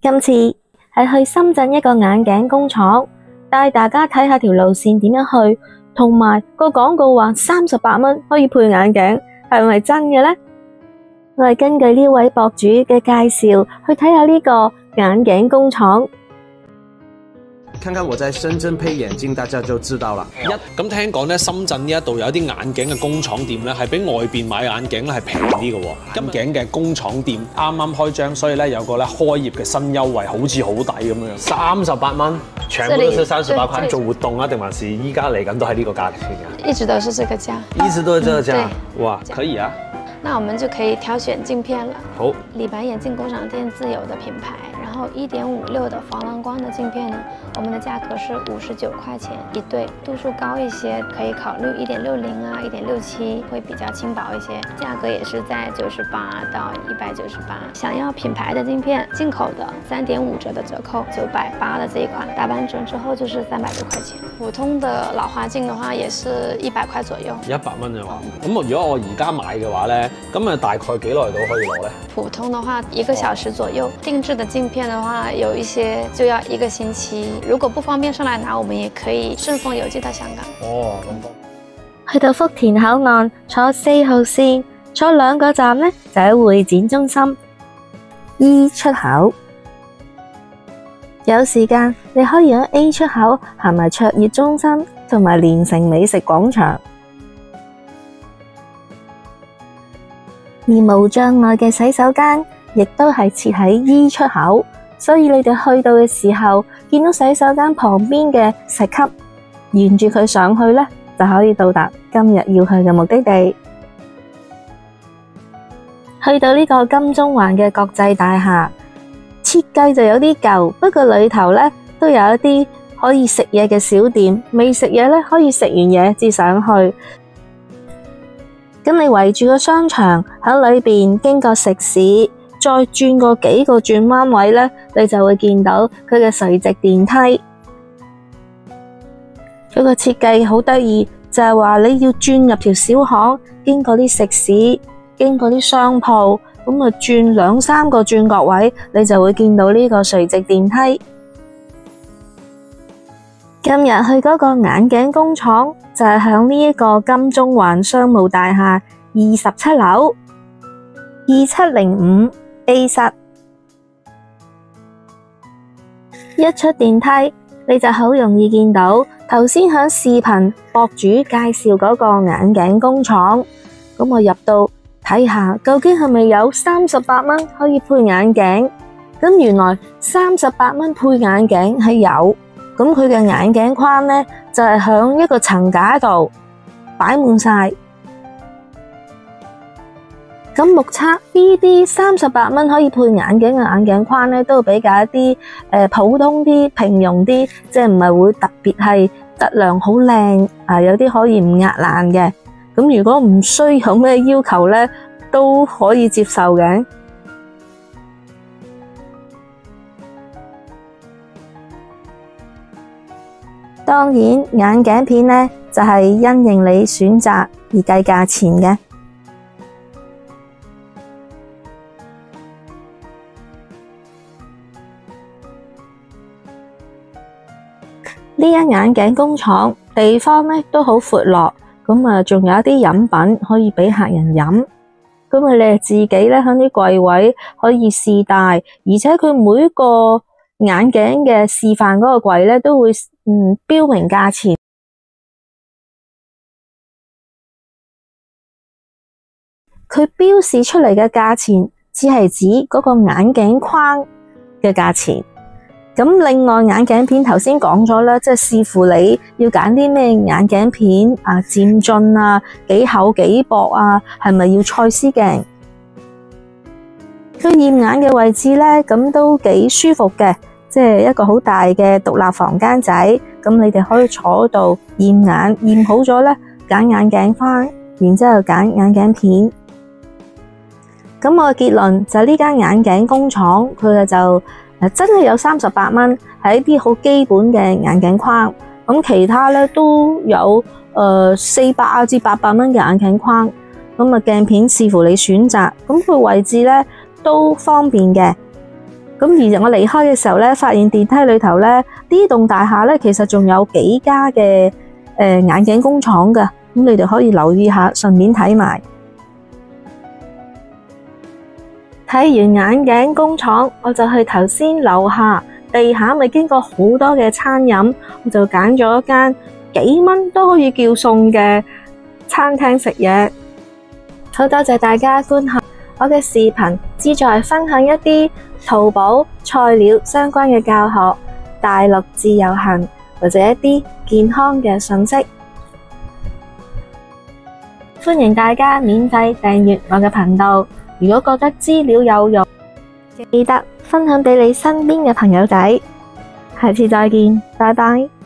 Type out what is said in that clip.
今次係去深圳一個眼鏡工廠，帶大家睇下條路線點樣去，同埋個廣告話38蚊可以配眼鏡，係咪真嘅呢？我係根據呢位博主嘅介紹去睇下呢個眼鏡工廠。看看我在深圳配眼鏡，大家就知道啦。咁聽講咧，深圳呢一度有啲眼鏡嘅工廠店咧，係比外邊買眼鏡咧係平啲嘅喎。眼鏡嘅工廠店啱啱開張，所以咧有個咧開業嘅新優惠，好似好抵咁樣。38蚊，全部都是38塊。做活動啊，定還是依家嚟緊都係呢個價錢㗎？一直都是這個價，一直都係這個價。哇，可以啊！那我們就可以挑選鏡片了。好，李白眼鏡工廠店自有的品牌，然後1.56的防藍光的鏡片呢，我們的價格是59塊錢一對，度數高一些可以考慮1.60啊、1.67，會比較輕薄一些，價格也是在98到198。想要品牌的鏡片，進口的3.5折的折扣，980的這一款，打完折之後就是300多塊錢。普通的老花鏡的話，也是100塊左右。100蚊嘅話，咁如果我而家買嘅話咧，咁大概幾耐到可以攞咧？普通的話1個小時左右，定制的鏡片的話，有一些就要1個星期。如果不方便上來拿，我們也可以順豐郵寄到香港。哦，咁去到福田口岸坐4號線，坐2個站呢，就喺會展中心 E 出口。有時間你可以喺 A 出口行埋卓越中心同埋連城美食廣場。而無障礙嘅洗手間亦都係設喺 E 出口，所以你哋去到嘅時候，見到洗手間旁邊嘅石級，沿住佢上去呢，就可以到達今日要去嘅目的地。去到呢個金鐘環嘅國際大廈，設計就有啲舊，不過裏頭呢都有一啲可以食嘢嘅小店，未食嘢呢可以食完嘢至上去。咁你圍住個商場喺裏邊經過食肆，再轉過幾個轉彎位呢，你就會見到佢嘅垂直電梯。佢個設計好得意，就係話你要轉入條小巷，經過啲食肆，經過啲商鋪，咁啊轉2-3個轉角位，你就會見到呢個垂直電梯。今日去嗰個眼鏡工廠就係響呢一個金鐘環商務大廈27樓2705 A 室。一出電梯你就好容易見到頭先響視頻博主介紹嗰個眼鏡工廠。咁我入到睇下究竟係咪有38蚊可以配眼鏡。咁原來38蚊配眼鏡係有。咁佢嘅眼鏡框呢，就係響一個層架度擺滿晒。咁目測呢啲38蚊可以配眼鏡嘅眼鏡框呢，都比較一啲普通啲、平庸啲，即係唔係會特別係質量好靚啊，有啲可以唔壓爛嘅。咁如果唔需要咩要求呢，都可以接受嘅。當然，眼鏡片呢就係因應你選擇而計價錢嘅。呢間眼鏡工廠地方呢都好闊落，咁啊仲有一啲飲品可以俾客人飲。咁啊，你自己呢喺啲櫃位可以試戴，而且佢每一個眼鏡嘅示範嗰個櫃呢都會標明價錢。佢標示出嚟嘅價錢只係指嗰個眼鏡框嘅價錢。咁另外眼鏡片頭先講咗啦，即係視乎你要揀啲咩眼鏡片啊，漸進啊，幾厚幾薄啊，係咪要蔡司鏡？佢驗眼嘅位置呢，咁都幾舒服嘅。即係一個好大嘅獨立房間仔，咁你哋可以坐喺度驗眼，驗好咗呢，揀眼鏡框，然之後揀眼鏡片。咁我嘅結論就係呢間眼鏡工廠佢就真係有38蚊，係一啲好基本嘅眼鏡框。咁其他呢都有400至800蚊嘅眼鏡框。咁啊鏡片視乎你選擇，咁佢位置呢都方便嘅。咁而我離開嘅時候咧，發現電梯裏頭咧，呢棟大廈咧其實仲有幾家嘅眼鏡工廠㗎，咁你哋可以留意下，順便睇埋。睇完眼鏡工廠，我就去頭先樓下地下咪經過好多嘅餐飲，我就揀咗一間幾蚊都可以叫餸嘅餐廳食嘢。好多謝大家觀看我嘅視頻，旨在分享一啲淘寶菜鳥相關嘅教學、大陸自由行或者一啲健康嘅信息。歡迎大家免費訂閱我嘅頻道。如果覺得資料有用，記得分享俾你身邊嘅朋友仔。下次再見，拜拜。